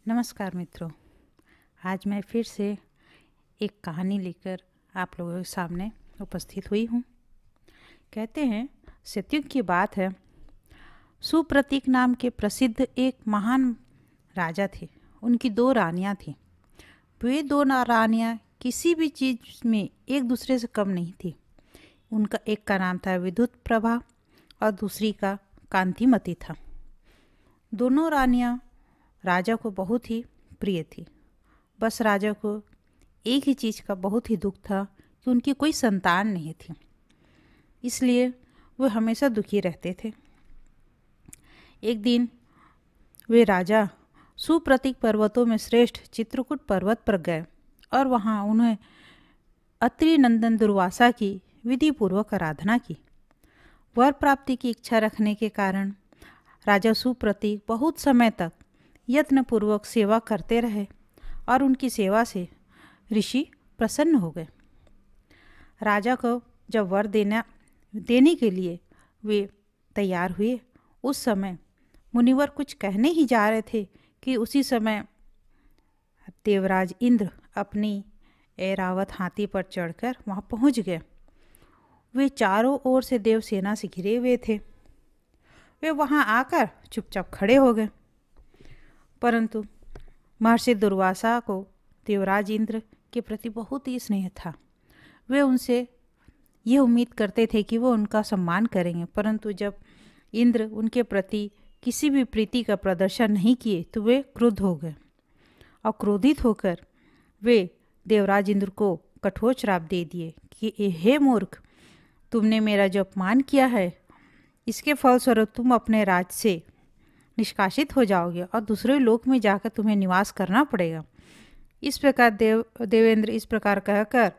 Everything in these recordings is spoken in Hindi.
नमस्कार मित्रों। आज मैं फिर से एक कहानी लेकर आप लोगों के सामने उपस्थित हुई हूँ। कहते हैं सतयुग की बात है, सुप्रतीक नाम के प्रसिद्ध एक महान राजा थे। उनकी 2 रानियाँ थीं। वे 2 रानियाँ किसी भी चीज़ में एक दूसरे से कम नहीं थी। उनका एक का नाम था विद्युत प्रभा और दूसरी का कांतिमती था। दोनों रानियाँ राजा को बहुत ही प्रिय थी। बस राजा को एक ही चीज़ का बहुत ही दुख था कि उनकी कोई संतान नहीं थी, इसलिए वो हमेशा दुखी रहते थे। एक दिन वे राजा सुप्रतीक पर्वतों में श्रेष्ठ चित्रकूट पर्वत पर गए और वहाँ उन्हें अत्रि नंदन दुर्वासा की विधिपूर्वक आराधना की। वर प्राप्ति की इच्छा रखने के कारण राजा सुप्रतीक बहुत समय तक यत्नपूर्वक सेवा करते रहे और उनकी सेवा से ऋषि प्रसन्न हो गए। राजा को जब वर देने के लिए वे तैयार हुए, उस समय मुनिवर कुछ कहने ही जा रहे थे कि उसी समय देवराज इंद्र अपनी ऐरावत हाथी पर चढ़कर वहाँ पहुँच गए। वे चारों ओर से देवसेना से घिरे हुए थे। वे वहाँ आकर चुपचाप खड़े हो गए, परंतु महर्षि दुर्वासा को देवराज इंद्र के प्रति बहुत ही स्नेह था। वे उनसे ये उम्मीद करते थे कि वो उनका सम्मान करेंगे, परंतु जब इंद्र उनके प्रति किसी भी प्रीति का प्रदर्शन नहीं किए तो वे क्रुद्ध हो गए और क्रोधित होकर वे देवराज इंद्र को कठोर श्राप दे दिए कि हे मूर्ख, तुमने मेरा जो अपमान किया है, इसके फलस्वरूप तुम अपने राज्य से निष्कासित हो जाओगे और दूसरे लोक में जाकर तुम्हें निवास करना पड़ेगा। इस प्रकार देवेंद्र इस प्रकार कहकर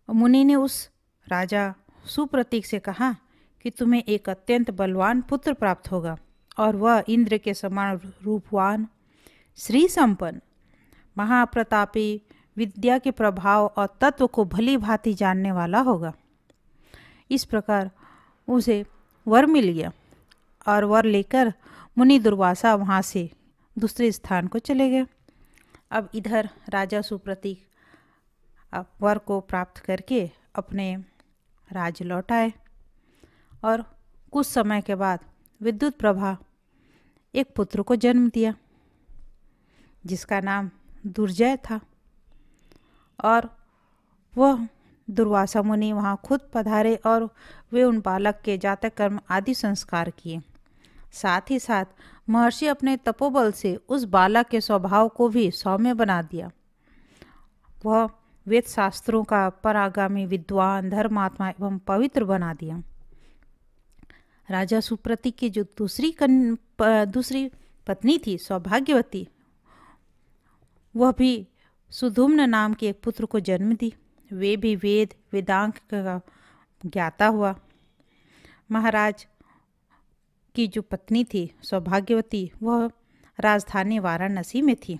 मुनि ने उस राजा सुप्रतीक से कहा कि तुम्हें एक अत्यंत बलवान पुत्र प्राप्त होगा और वह इंद्र के समान रूपवान, श्री संपन्न, महाप्रतापी, विद्या के प्रभाव और तत्व को भली भांति जानने वाला होगा। इस प्रकार उसे वर मिल गया और वर लेकर मुनि दुर्वासा वहाँ से दूसरे स्थान को चले गए। अब इधर राजा सुप्रतीक अब वर को प्राप्त करके अपने राज्य लौट आए और कुछ समय के बाद विद्युत प्रभा एक पुत्र को जन्म दिया जिसका नाम दुर्जय था। और वह दुर्वासा मुनि वहाँ खुद पधारे और वे उन बालक के जातक कर्म आदि संस्कार किए। साथ ही साथ महर्षि अपने तपोबल से उस बालक के स्वभाव को भी सौम्य बना दिया। वह वेद शास्त्रों का परागामी विद्वान, धर्मात्मा एवं पवित्र बना दिया। राजा सुप्रतीक की जो दूसरी पत्नी थी सौभाग्यवती, वह भी सुधुम्न नाम के एक पुत्र को जन्म दी। वे भी वेदांग का ज्ञाता हुआ। महाराज की जो पत्नी थी सौभाग्यवती, वह राजधानी वाराणसी में थी।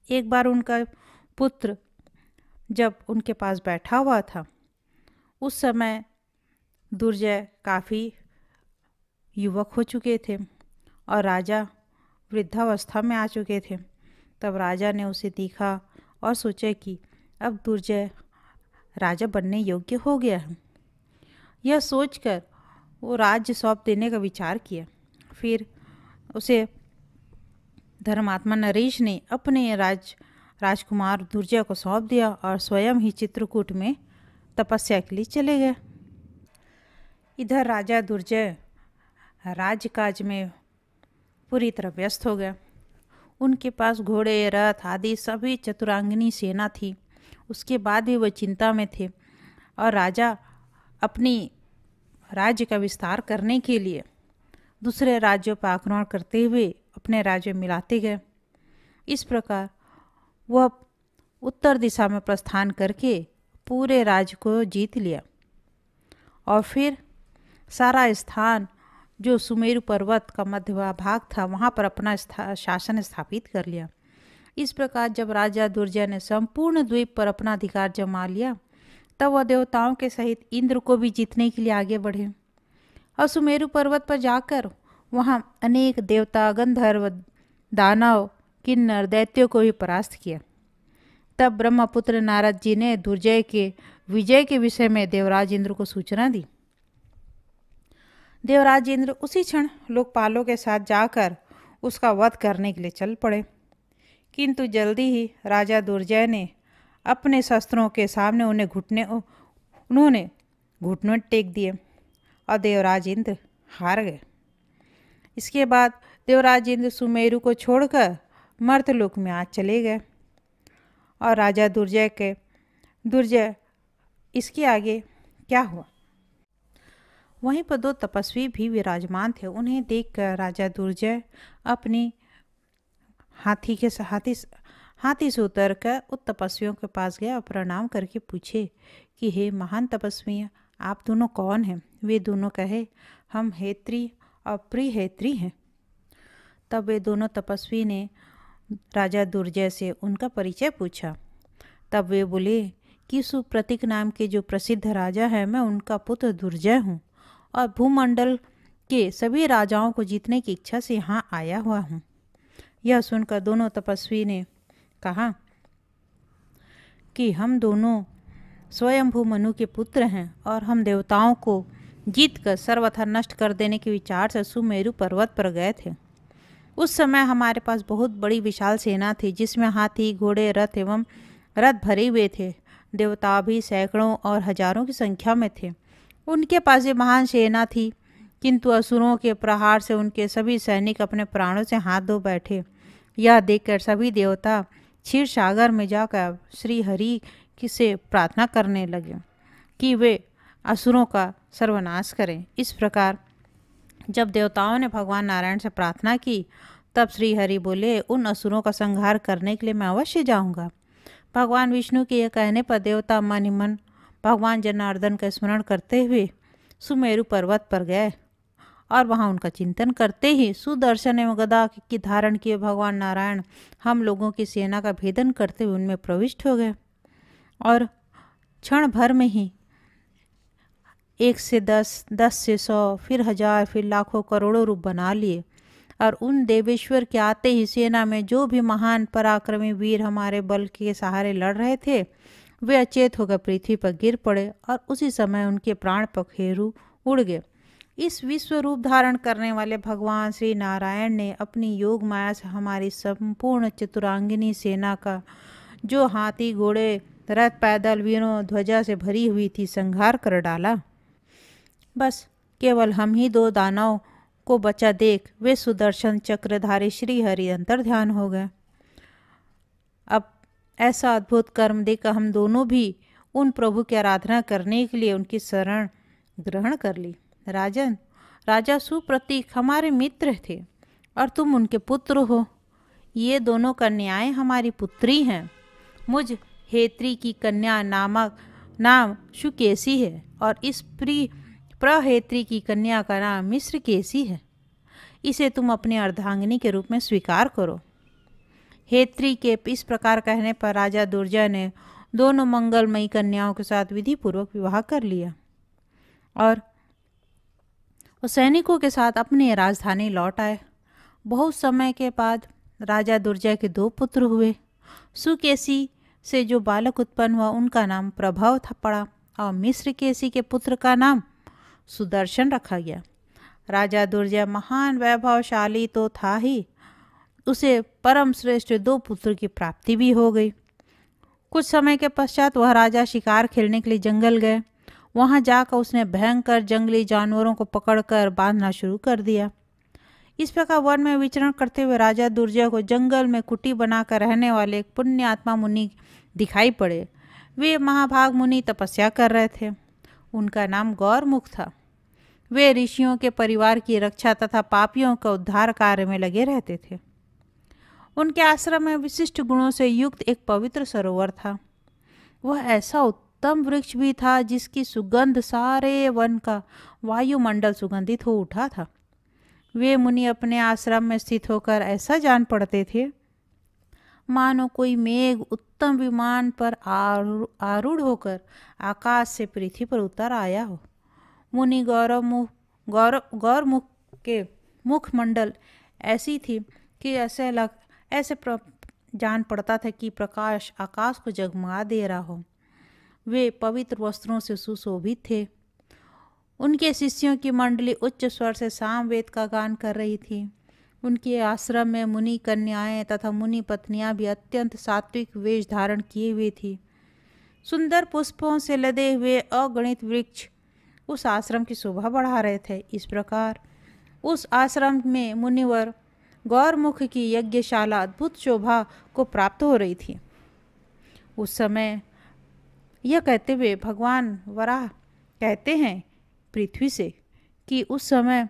एक बार उनका पुत्र जब उनके पास बैठा हुआ था, उस समय दुर्जय काफ़ी युवक हो चुके थे और राजा वृद्धावस्था में आ चुके थे। तब राजा ने उसे देखा और सोचा कि अब दुर्जय राजा बनने योग्य हो गया है। यह सोचकर वो राज्य सौंप देने का विचार किया। फिर उसे धर्मात्मा नरेश ने अपने राजकुमार दुर्जय को सौंप दिया और स्वयं ही चित्रकूट में तपस्या के लिए चले गए। इधर राजा दुर्जय राज्यकाज में पूरी तरह व्यस्त हो गया। उनके पास घोड़े, रथ आदि सभी चतुरांगिनी सेना थी। उसके बाद भी वह चिंता में थे और राजा अपनी राज्य का विस्तार करने के लिए दूसरे राज्यों पर आक्रमण करते हुए अपने राज्य में मिलाते गए। इस प्रकार वह उत्तर दिशा में प्रस्थान करके पूरे राज्य को जीत लिया और फिर सारा स्थान जो सुमेरु पर्वत का मध्य भाग था, वहाँ पर अपना शासन स्थापित कर लिया। इस प्रकार जब राजा दुर्जय ने संपूर्ण द्वीप पर अपना अधिकार जमा लिया, तब वह देवताओं के सहित इंद्र को भी जीतने के लिए आगे बढ़े और सुमेरु पर्वत पर जाकर वहाँ अनेक देवता, गंधर्व, दानव, किन्नर, दैत्यों को भी परास्त किया। तब ब्रह्मपुत्र नारद जी ने दुर्जय के विजय के विषय में देवराज इंद्र को सूचना दी। देवराज इंद्र उसी क्षण लोकपालों के साथ जाकर उसका वध करने के लिए चल पड़े, किंतु जल्दी ही राजा दुर्जय ने अपने शस्त्रों के सामने उन्होंने घुटने टेक दिए और देवराज इंद्र हार गए। इसके बाद देवराज इंद्र सुमेरु को छोड़कर मर्तलोक में आज चले गए और राजा दुर्जय इसके आगे क्या हुआ। वहीं पर दो तपस्वी भी विराजमान थे। उन्हें देखकर राजा दुर्जय अपनी हाथी से उतरकर उन तपस्वियों के पास गया और प्रणाम करके पूछे कि हे महान तपस्वी, आप दोनों कौन हैं? वे दोनों कहे, हम हेत्री और प्रिहेत्री हैं। तब वे दोनों तपस्वी ने राजा दुर्जय से उनका परिचय पूछा। तब वे बोले कि सुप्रतीक नाम के जो प्रसिद्ध राजा हैं, मैं उनका पुत्र दुर्जय हूँ और भूमंडल के सभी राजाओं को जीतने की इच्छा से यहाँ आया हुआ हूँ। यह सुनकर दोनों तपस्वी ने कहा कि हम दोनों स्वयंभू मनु के पुत्र हैं और हम देवताओं को जीतकर सर्वथा नष्ट कर देने के विचार से सुमेरु पर्वत पर गए थे। उस समय हमारे पास बहुत बड़ी विशाल सेना थी, जिसमें हाथी, घोड़े, रथ एवं रथ भरे हुए थे। देवता भी सैकड़ों और हजारों की संख्या में थे। उनके पास ये महान सेना थी, किंतु असुरों के प्रहार से उनके सभी सैनिक अपने प्राणों से हाथ धो बैठे। यह देखकर सभी देवता क्षीर सागर में जाकर श्री हरि से प्रार्थना करने लगे कि वे असुरों का सर्वनाश करें। इस प्रकार जब देवताओं ने भगवान नारायण से प्रार्थना की, तब श्री हरि बोले, उन असुरों का संहार करने के लिए मैं अवश्य जाऊंगा। भगवान विष्णु के यह कहने पर देवता मन ही मन भगवान जनार्दन का स्मरण करते हुए सुमेरु पर्वत पर गए और वहां उनका चिंतन करते ही सुदर्शन एवं गदा की धारण किए भगवान नारायण हम लोगों की सेना का भेदन करते हुए उनमें प्रविष्ट हो गए और क्षण भर में ही 1 से 10, 10 से 100, फिर 1000, फिर लाखों करोड़ों रूप बना लिए। और उन देवेश्वर के आते ही सेना में जो भी महान पराक्रमी वीर हमारे बल के सहारे लड़ रहे थे, वे अचेत होकर पृथ्वी पर गिर पड़े और उसी समय उनके प्राण पखेरु उड़ गए। इस विश्व रूप धारण करने वाले भगवान श्री नारायण ने अपनी योग माया से हमारी संपूर्ण चतुरांगिनी सेना का, जो हाथी, घोड़े, रथ, पैदल, वीरों, ध्वजा से भरी हुई थी, संहार कर डाला। बस केवल हम ही 2 दानव को बचा देख वे सुदर्शन चक्रधारी श्री हरि अंतर ध्यान हो गए। अब ऐसा अद्भुत कर्म देखकर हम दोनों भी उन प्रभु की आराधना करने के लिए उनकी शरण ग्रहण कर ली। राजन, राजा सुप्रतीक हमारे मित्र थे और तुम उनके पुत्र हो। ये दोनों कन्याएं हमारी पुत्री हैं। मुझ हेत्री की कन्या नाम शुकेसी है और इस प्रहेत्री की कन्या का नाम मिश्रकेसी है। इसे तुम अपनी अर्धांगिनी के रूप में स्वीकार करो। हेत्री के इस प्रकार कहने पर राजा दुर्जय ने दोनों मंगलमयी कन्याओं के साथ विधि पूर्वक विवाह कर लिया और वो सैनिकों के साथ अपनी राजधानी लौट आए। बहुत समय के बाद राजा दुर्जय के 2 पुत्र हुए। सुकेसी से जो बालक उत्पन्न हुआ उनका नाम प्रभव पड़ा और मिश्रकेसी के पुत्र का नाम सुदर्शन रखा गया। राजा दुर्जय महान वैभवशाली तो था ही, उसे परम श्रेष्ठ 2 पुत्र की प्राप्ति भी हो गई। कुछ समय के पश्चात वह राजा शिकार खेलने के लिए जंगल गए। वहां जाकर उसने भयंकर जंगली जानवरों को पकड़कर बांधना शुरू कर दिया। इस प्रकार वन में विचरण करते हुए राजा दुर्जय को जंगल में कुटी बनाकर रहने वाले एक पुण्यात्मा मुनि दिखाई पड़े। वे महाभाग मुनि तपस्या कर रहे थे। उनका नाम गौरमुख था। वे ऋषियों के परिवार की रक्षा तथा पापियों का उद्धार कार्य में लगे रहते थे। उनके आश्रम में विशिष्ट गुणों से युक्त एक पवित्र सरोवर था। वह ऐसा उत्तम वृक्ष भी था जिसकी सुगंध सारे वन का वायुमंडल सुगंधित हो उठा था। वे मुनि अपने आश्रम में स्थित होकर ऐसा जान पड़ते थे मानो कोई मेघ उत्तम विमान पर आरूढ़ होकर आकाश से पृथ्वी पर उतर आया हो। मुनि गौरमुख के मुखमंडल ऐसी थी कि ऐसे जान पड़ता था कि प्रकाश आकाश को जगमगा दे रहा हो। वे पवित्र वस्त्रों से सुशोभित थे। उनके शिष्यों की मंडली उच्च स्वर से सामवेद का गान कर रही थी। उनके आश्रम में मुनि कन्याएं तथा मुनि पत्नियां भी अत्यंत सात्विक वेश धारण किए हुए थी। सुंदर पुष्पों से लदे हुए अगणित वृक्ष उस आश्रम की शोभा बढ़ा रहे थे। इस प्रकार उस आश्रम में मुनिवर गौरमुख की यज्ञशाला अद्भुत शोभा को प्राप्त हो रही थी। उस समय यह कहते हुए भगवान वराह कहते हैं पृथ्वी से कि उस समय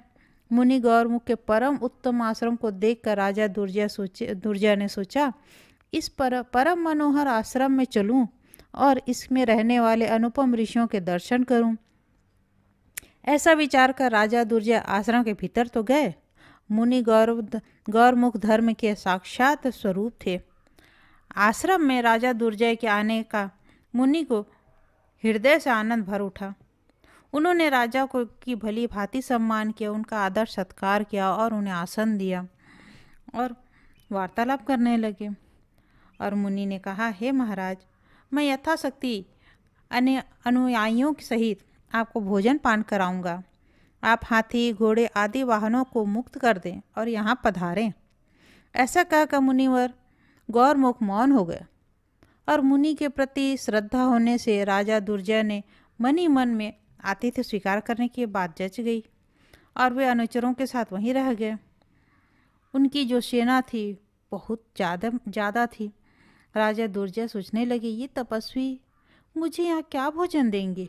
मुनि गौरमुख के परम उत्तम आश्रम को देखकर राजा दुर्जय ने सोचा, इस परम मनोहर आश्रम में चलूं और इसमें रहने वाले अनुपम ऋषियों के दर्शन करूं। ऐसा विचार कर राजा दुर्जय आश्रम के भीतर तो गए। मुनि गौरमुख धर्म के साक्षात स्वरूप थे। आश्रम में राजा दुर्जय के आने का मुनि को हृदय से आनंद भर उठा। उन्होंने राजा को की भली भांति सम्मान किया, उनका आदर सत्कार किया और उन्हें आसन दिया और वार्तालाप करने लगे। और मुनि ने कहा, हे महाराज, मैं यथाशक्ति अन्य अनुयायियों के सहित आपको भोजन पान कराऊंगा। आप हाथी घोड़े आदि वाहनों को मुक्त कर दें और यहाँ पधारें। ऐसा कहकर मुनिवर गौरमुख मौन हो गए और मुनि के प्रति श्रद्धा होने से राजा दुर्जय ने मन ही मन में आतिथ्य स्वीकार करने की बात जच गई और वे अनुचरों के साथ वहीं रह गए। उनकी जो सेना थी बहुत ज़्यादा थी। राजा दुर्जय सोचने लगे, ये तपस्वी मुझे यहाँ क्या भोजन देंगे।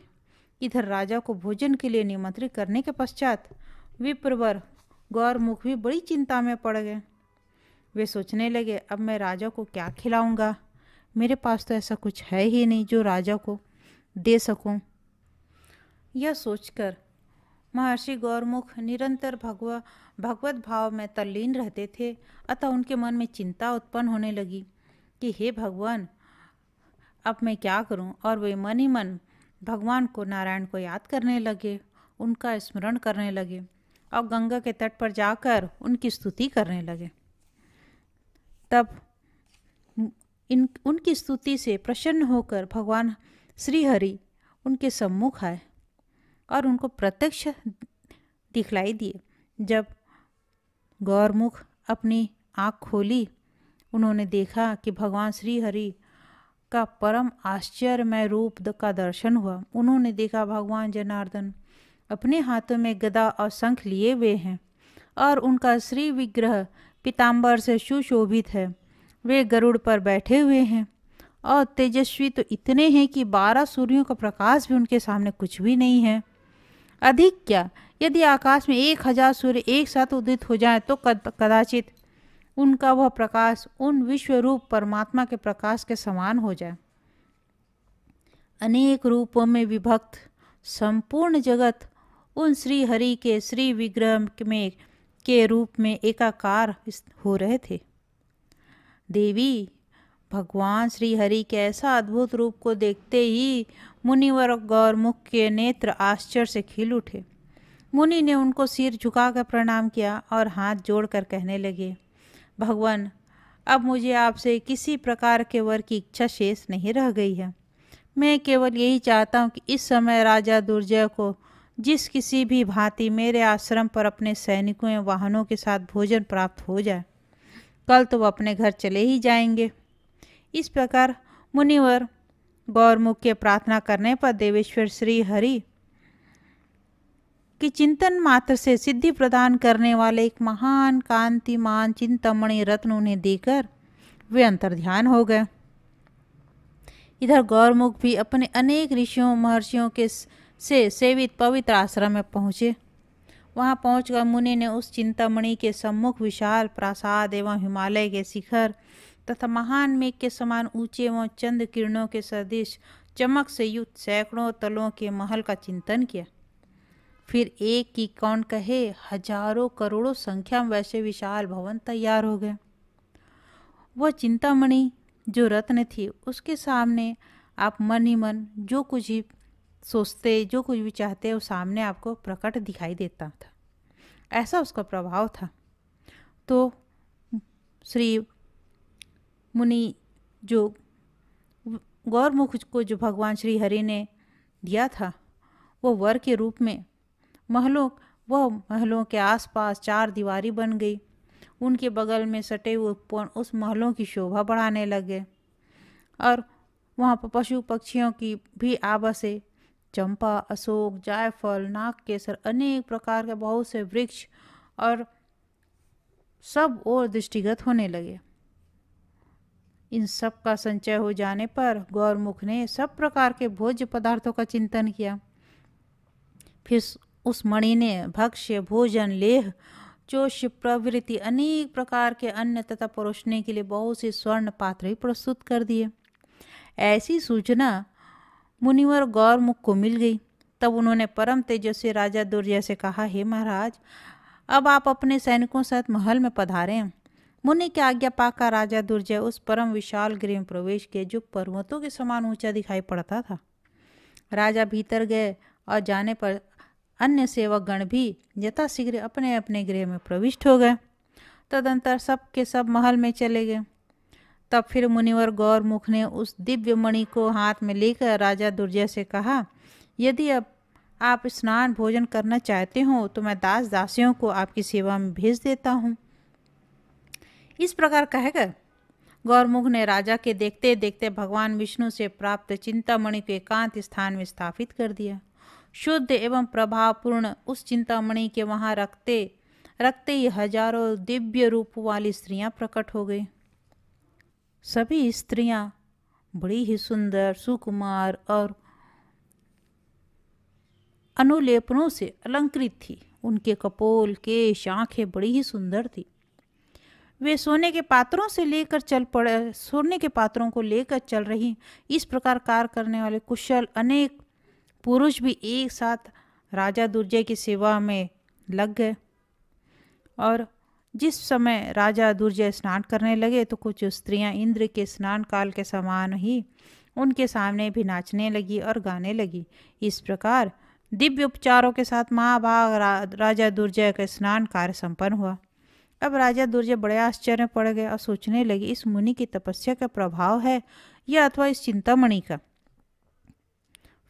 इधर राजा को भोजन के लिए निमंत्रित करने के पश्चात विप्रवर गौरमुख भी बड़ी चिंता में पड़ गए। वे सोचने लगे, अब मैं राजा को क्या खिलाऊंगा। मेरे पास तो ऐसा कुछ है ही नहीं जो राजा को दे सकूं। यह सोचकर महर्षि गौरमुख निरंतर भगवत भाव में तल्लीन रहते थे। अतः उनके मन में चिंता उत्पन्न होने लगी कि हे भगवान, अब मैं क्या करूं। और वे मन ही मन भगवान को, नारायण को याद करने लगे, उनका स्मरण करने लगे और गंगा के तट पर जाकर उनकी स्तुति करने लगे। तब उनकी स्तुति से प्रसन्न होकर भगवान श्री हरि उनके सम्मुख आए और उनको प्रत्यक्ष दिखलाई दिए। जब गौरमुख अपनी आँख खोली, उन्होंने देखा कि भगवान श्री हरि का परम आश्चर्यमय रूप का दर्शन हुआ। उन्होंने देखा भगवान जनार्दन अपने हाथों में गदा और शंख लिए हुए हैं और उनका श्री विग्रह पीताम्बर से सुशोभित है। वे गरुड़ पर बैठे हुए हैं और तेजस्वी तो इतने हैं कि 12 सूर्यों का प्रकाश भी उनके सामने कुछ भी नहीं है। अधिक क्या, यदि आकाश में 1000 सूर्य एक साथ उदित हो जाए तो कदाचित उनका वह प्रकाश उन विश्वरूप परमात्मा के प्रकाश के समान हो जाए। अनेक रूपों में विभक्त संपूर्ण जगत उन श्री हरि के श्री विग्रह में के रूप में एकाकार हो रहे थे। देवी, भगवान श्री हरि के ऐसा अद्भुत रूप को देखते ही मुनिवर गौरमुख के नेत्र आश्चर्य से खिल उठे। मुनि ने उनको सिर झुकाकर प्रणाम किया और हाथ जोड़कर कहने लगे, भगवान, अब मुझे आपसे किसी प्रकार के वर की इच्छा शेष नहीं रह गई है। मैं केवल यही चाहता हूँ कि इस समय राजा दुर्जय को जिस किसी भी भांति मेरे आश्रम पर अपने सैनिकों या वाहनों के साथ भोजन प्राप्त हो जाए। कल तो वह अपने घर चले ही जाएंगे। इस प्रकार मुनिवर गौरमुख के प्रार्थना करने पर देवेश्वर श्री हरि कि चिंतन मात्र से सिद्धि प्रदान करने वाले एक महान कांतिमान चिंतामणि रत्न उन्हें देकर वे अंतर्ध्यान हो गए। इधर गौरमुख भी अपने अनेक ऋषियों महर्षियों के से सेवित पवित्र आश्रम में पहुँचे। वहाँ पहुंचकर मुनि ने उस चिंतामणि के सम्मुख विशाल प्रासाद एवं हिमालय के शिखर तथा महान मेघ के समान ऊंचे एवं चंद्र किरणों के सदृश चमक से युक्त सैकड़ों तलों के महल का चिंतन किया। फिर एक की कौन कहे, हजारों करोड़ों संख्या में वैसे विशाल भवन तैयार हो गए। वह चिंतामणि जो रत्न थी, उसके सामने आप मन ही मन जो कुछ ही सोचते, जो कुछ भी चाहते, वो सामने आपको प्रकट दिखाई देता था। ऐसा उसका प्रभाव था। तो श्री मुनि जो गौरमुख को जो भगवान श्री हरि ने दिया था, वो वर के रूप में महलों के आसपास चार दीवारी बन गई। उनके बगल में सटे हुए उस महलों की शोभा बढ़ाने लगे और वहाँ पर पशु पक्षियों की भी आवासें, चंपा, अशोक, जायफल, नाग केसर, अनेक प्रकार के बहुत से वृक्ष और सब और दृष्टिगत होने लगे। इन सब का संचय हो जाने पर गौरमुख ने सब प्रकार के भोज्य पदार्थों का चिंतन किया। फिर उस मणि ने भक्ष्य, भोजन, लेह, चोष्य प्रभृति अनेक प्रकार के अन्न तथा परोसने के लिए बहुत से स्वर्ण पात्र भी प्रस्तुत कर दिए। ऐसी सूचना मुनिवर गौरमुख को मिल गई। तब उन्होंने परम तेजस्वी राजा दुर्जय से कहा, हे महाराज, अब आप अपने सैनिकों साथ महल में पधारें। मुनि की आज्ञा पाकर राजा दुर्जय उस परम विशाल गृह में प्रवेश किए, जो पर्वतों के समान ऊंचा दिखाई पड़ता था। राजा भीतर गए और जाने पर अन्य सेवक गण भी यथाशीघ्र अपने अपने गृह में प्रविष्ट हो गए। तदंतर सब के सब महल में चले गए। तब फिर मुनिवर गौरमुख ने उस दिव्य मणि को हाथ में लेकर राजा दुर्जय से कहा, यदि अब आप स्नान भोजन करना चाहते हो तो मैं दास दासियों को आपकी सेवा में भेज देता हूँ। इस प्रकार कहकर गौरमुख ने राजा के देखते देखते भगवान विष्णु से प्राप्त चिंतामणि को एकांत स्थान में स्थापित कर दिया। शुद्ध एवं प्रभावपूर्ण उस चिंतामणि के वहां रखते ही हजारों दिव्य रूप वाली स्त्रियां प्रकट हो गई। सभी स्त्रियां बड़ी ही सुंदर, सुकुमार और अनुलेपनों से अलंकृत थी। उनके कपोल, केश, आंखें बड़ी ही सुंदर थी। वे सोने के पात्रों को लेकर चल रही। इस प्रकार कार्य करने वाले कुशल अनेक पुरुष भी एक साथ राजा दुर्जय की सेवा में लग गए। और जिस समय राजा दुर्जय स्नान करने लगे तो कुछ स्त्रियां इंद्र के स्नान काल के समान ही उनके सामने भी नाचने लगी और गाने लगी। इस प्रकार दिव्य उपचारों के साथ महाभाग राजा दुर्जय का स्नान कार्य संपन्न हुआ। अब राजा दुर्जय बड़े आश्चर्य में पड़ गए और सोचने लगे, इस मुनि की तपस्या का प्रभाव है या अथवा इस चिंतामणि का।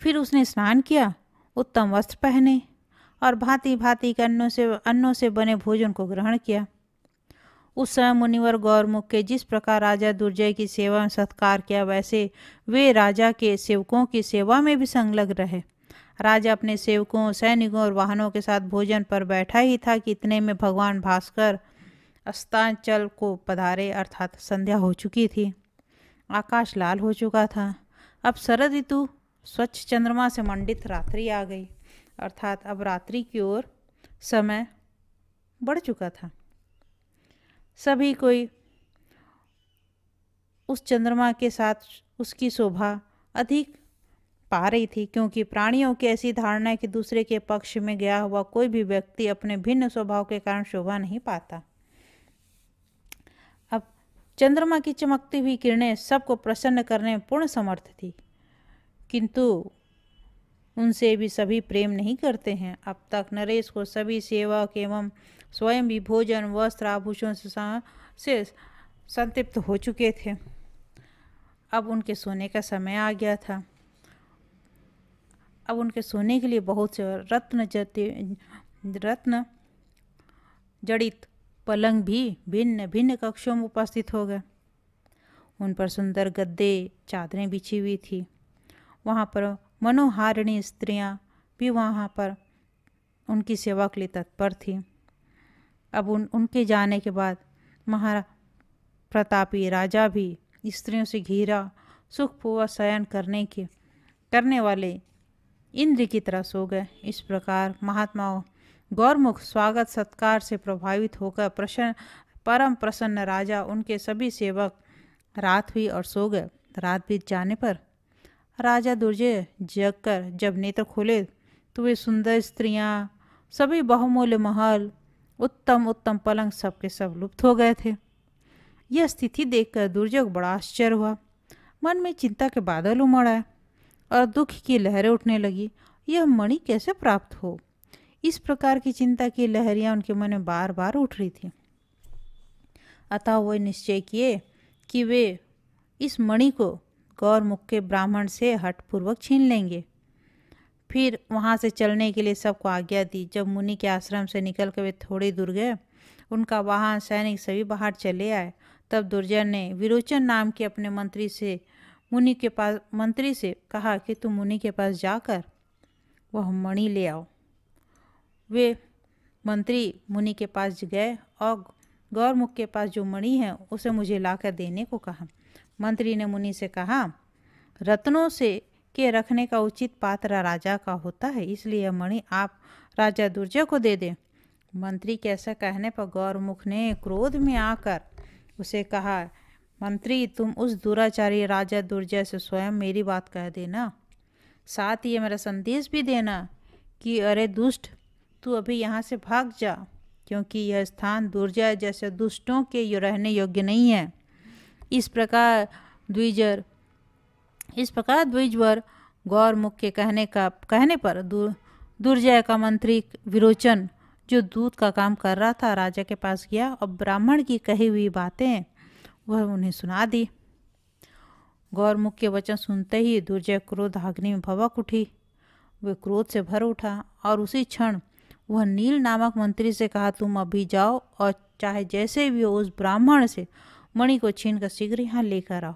फिर उसने स्नान किया, उत्तम वस्त्र पहने और भांति भांति के अन्नों से बने भोजन को ग्रहण किया। उस समय मुनिवर गौरमुख के जिस प्रकार राजा दुर्जय की सेवा में सत्कार किया, वैसे वे राजा के सेवकों की सेवा में भी संलग्न रहे। राजा अपने सेवकों, सैनिकों और वाहनों के साथ भोजन पर बैठा ही था कि इतने में भगवान भास्कर अस्तांचल को पधारे, अर्थात संध्या हो चुकी थी। आकाश लाल हो चुका था। अब शरद ऋतु स्वच्छ चंद्रमा से मंडित रात्रि आ गई, अर्थात अब रात्रि की ओर समय बढ़ चुका था। सभी कोई उस चंद्रमा के साथ उसकी शोभा अधिक पा रही थी, क्योंकि प्राणियों की ऐसी धारणा है कि दूसरे के पक्ष में गया हुआ कोई भी व्यक्ति अपने भिन्न स्वभाव के कारण शोभा नहीं पाता। अब चंद्रमा की चमकती हुई किरणें सबको प्रसन्न करने में पूर्ण समर्थ थी, किंतु उनसे भी सभी प्रेम नहीं करते हैं। अब तक नरेश को सभी सेवक एवं स्वयं भी भोजन, वस्त्र, आभूषण से संतृप्त हो चुके थे। अब उनके सोने का समय आ गया था। अब उनके सोने के लिए बहुत से रत्न जड़ित पलंग भी भिन्न भिन्न कक्षों में उपस्थित हो गए। उन पर सुंदर गद्दे, चादरें बिछी हुई थी। वहाँ पर मनोहारिणी स्त्रियाँ भी वहाँ पर उनकी सेवा के लिए तत्पर थीं। अब उनके जाने के बाद महाप्रतापी राजा भी स्त्रियों से घिरा सुखपूर्वक शयन करने वाले इंद्र की तरह सो गए। इस प्रकार महात्मा गौरमुख स्वागत सत्कार से प्रभावित होकर परम प्रसन्न राजा, उनके सभी सेवक रात हुई और सो गए। रात बीत जाने पर राजा दुर्जय जगकर जब नेत्र खोले तो वे सुंदर स्त्रियां, सभी बहुमूल्य महल, उत्तम उत्तम पलंग सबके सब लुप्त हो गए थे। यह स्थिति देखकर दुर्जय को बड़ा आश्चर्य हुआ। मन में चिंता के बादल उमड़ आए और दुख की लहरें उठने लगी। यह मणि कैसे प्राप्त हो? इस प्रकार की चिंता की लहरियां उनके मन में बार बार उठ रही थी। अतः वे निश्चय किए कि वे इस मणि को गौरमुख के ब्राह्मण से हठपूर्वक छीन लेंगे। फिर वहाँ से चलने के लिए सबको आज्ञा दी। जब मुनि के आश्रम से निकलकर वे थोड़ी दूर गए, उनका वाहन सैनिक सभी बाहर चले आए। तब दुर्जय ने विरोचन नाम के अपने मंत्री से कहा कि तुम मुनि के पास जाकर वह मणि ले आओ। वे मंत्री मुनि के पास गए और गौरमुख के पास जो मणि है उसे मुझे लाकर देने को कहा। मंत्री ने मुनि से कहा, रत्नों से के रखने का उचित पात्र राजा का होता है, इसलिए यह मणि आप राजा दुर्जय को दे दें। मंत्री के ऐसा कहने पर गौरमुख ने क्रोध में आकर उसे कहा, मंत्री तुम उस दुराचारी राजा दुर्जय से स्वयं मेरी बात कह देना, साथ ही मेरा संदेश भी देना कि अरे दुष्ट, तू अभी यहाँ से भाग जा, क्योंकि यह स्थान दुर्जय जैसे दुष्टों के रहने योग्य नहीं है। इस प्रकार द्विजवर गौरमुख के कहने पर दुर्जय का मंत्री विरोचन, जो दूत का काम कर रहा था, राजा के पास गया और ब्राह्मण की कही हुई बातें वह उन्हें सुना दी। गौरमुख के वचन सुनते ही दुर्जय क्रोधाग्नि में भभक उठी। वे क्रोध से भर उठा और उसी क्षण वह नील नामक मंत्री से कहा, तुम अभी जाओ और चाहे जैसे भी हो उस ब्राह्मण से मणि को छीनकर शीघ्र यहाँ लेकर आओ।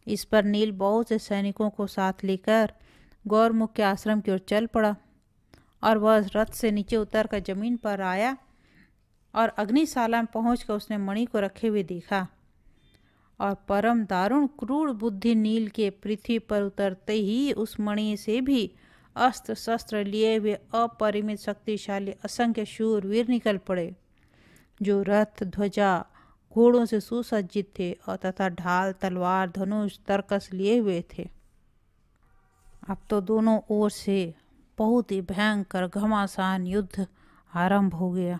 इस पर नील बहुत से सैनिकों को साथ लेकर गौरमुख के आश्रम की ओर चल पड़ा और वह रथ से नीचे उतरकर जमीन पर आया और अग्निशाला में पहुंचकर उसने मणि को रखे हुए देखा और परम दारुण क्रूर बुद्धि नील के पृथ्वी पर उतरते ही उस मणि से भी अस्त्र शस्त्र लिए हुए अपरिमित शक्तिशाली असंख्य शूरवीर निकल पड़े, जो रथ ध्वजा घोड़ों से सुसज्जित थे और तथा ढाल तलवार धनुष तरकस लिए हुए थे। अब तो दोनों ओर से बहुत ही भयंकर घमासान युद्ध आरंभ हो गया।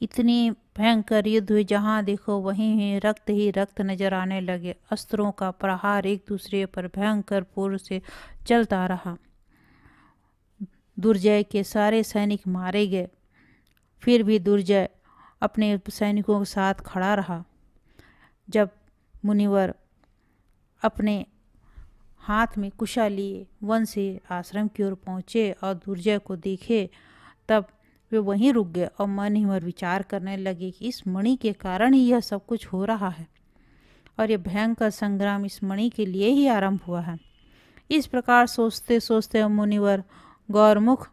इतनी भयंकर युद्ध हुई, जहाँ देखो वहीं ही रक्त नजर आने लगे। अस्त्रों का प्रहार एक दूसरे पर भयंकर पूर्व से चलता रहा। दुर्जय के सारे सैनिक मारे गए, फिर भी दुर्जय अपने सैनिकों के साथ खड़ा रहा। जब मुनिवर अपने हाथ में कुशा लिए वन से आश्रम की ओर पहुँचे और दुर्जय को देखे, तब वे वहीं रुक गए और मन ही मन विचार करने लगे कि इस मणि के कारण ही यह सब कुछ हो रहा है और यह भयंकर संग्राम इस मणि के लिए ही आरंभ हुआ है। इस प्रकार सोचते सोचते मुनिवर गौरमुख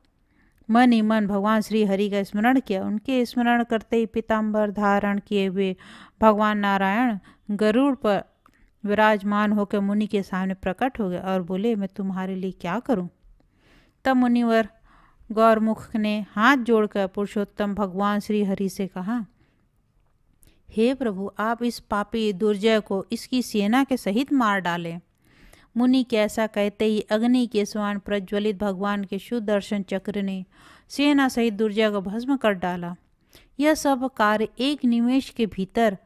मन ही मन भगवान श्री हरि का स्मरण किया। उनके स्मरण करते ही पीताम्बर धारण किए हुए भगवान नारायण गरुड़ पर विराजमान होकर मुनि के सामने प्रकट हो गए और बोले, मैं तुम्हारे लिए क्या करूं? तब मुनिवर गौरमुख ने हाथ जोड़कर पुरुषोत्तम भगवान श्री हरि से कहा, हे प्रभु, आप इस पापी दुर्जय को इसकी सेना के सहित मार डालें। मुनि के ऐसा कहते ही अग्नि के समान प्रज्वलित भगवान के सुदर्शन चक्र ने सेना सहित दुर्जय को भस्म कर डाला। यह सब कार्य एक निमेष के भीतर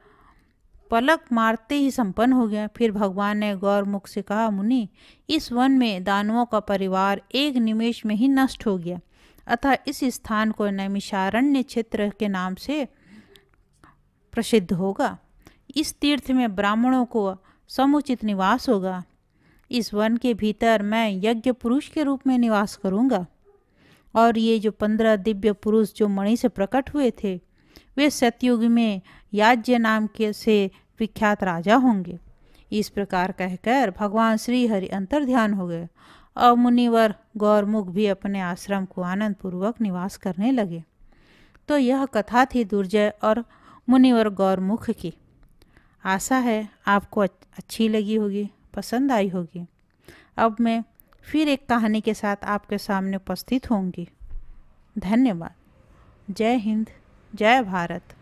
पलक मारते ही संपन्न हो गया। फिर भगवान ने गौरमुख से कहा, मुनि, इस वन में दानवों का परिवार एक निमेष में ही नष्ट हो गया, अतः इस स्थान को नैमिषारण्य क्षेत्र के नाम से प्रसिद्ध होगा। इस तीर्थ में ब्राह्मणों को समुचित निवास होगा। इस वन के भीतर मैं यज्ञ पुरुष के रूप में निवास करूंगा और ये जो 15 दिव्य पुरुष जो मणि से प्रकट हुए थे, वे सतयुग में याज्ञ नाम के से विख्यात राजा होंगे। इस प्रकार कहकर भगवान श्री हरि अंतर ध्यान हो गए और मुनिवर गौरमुख भी अपने आश्रम को आनंद पूर्वक निवास करने लगे। तो यह कथा थी दुर्जय और मुनिवर गौरमुख की। आशा है आपको अच्छी लगी होगी, पसंद आई होगी। अब मैं फिर एक कहानी के साथ आपके सामने उपस्थित होंगी। धन्यवाद। जय हिंद, जय भारत।